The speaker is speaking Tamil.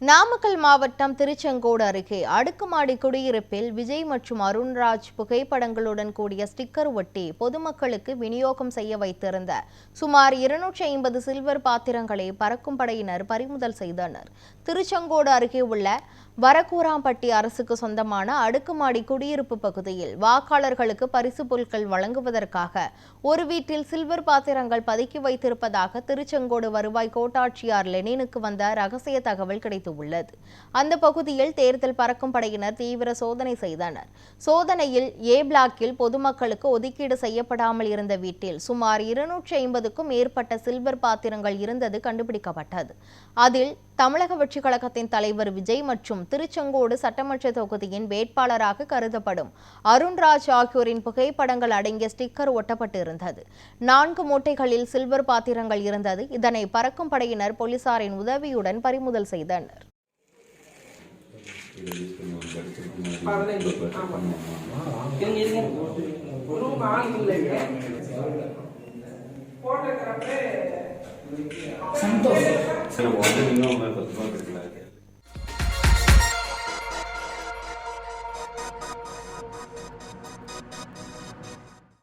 நாமக்கல் மாவட்டம் திருச்செங்கோடு அருகே அடுக்குமாடி குடியிருப்பில் விஜய் மற்றும் அருண்ராஜ் புகைப்படங்களுடன் கூடிய ஸ்டிக்கர் ஒட்டி பொதுமக்களுக்கு விநியோகம் செய்ய வைத்திருந்த சுமார் 250 சில்வர் பாத்திரங்களை பறக்கும் படையினர் பறிமுதல் செய்தனர். திருச்செங்கோடு அருகே உள்ள வரக்கூராம்பட்டி அரசுக்கு சொந்தமான அடுக்குமாடி குடியிருப்பு பகுதியில் வாக்காளர்களுக்கு பரிசு பொருட்கள் வழங்குவதற்காக ஒரு வீட்டில் சில்வர் பாத்திரங்கள் பதுக்கி வைத்திருப்பதாக திருச்செங்கோடு வருவாய் கோட்டாட்சியர் லெனினுக்கு வந்த ரகசிய தகவல் கிடைத்துள்ளது. அந்த பகுதியில் தேர்தல் பறக்கும் படையினர் தீவிர சோதனை செய்தனர். சோதனையில் ஏ பிளாக்கில் பொதுமக்களுக்கு ஒதுக்கீடு செய்யப்படாமல் இருந்த வீட்டில் சுமார் 250க்கும் மேற்பட்ட சில்வர் பாத்திரங்கள் இருந்தது கண்டுபிடிக்கப்பட்டது. அதில் தமிழக வெற்றிக் கழகத்தின் தலைவர் விஜய் மற்றும் திருச்செங்கோடு சட்டமன்ற தொகுதியின் வேட்பாளராக கருதப்படும் அருண்ராஜ் ஆகியோரின் புகைப்படங்கள் அடங்கிய ஸ்டிக்கர் ஒட்டப்பட்டு இருந்தது. 4 மூட்டைகளில் சில்வர் பாத்திரங்கள் இருந்தது. இதனை பறக்கும் படையினர் போலீசாரின் உதவியுடன் பறிமுதல் செய்தனர். சந்தோஷம்.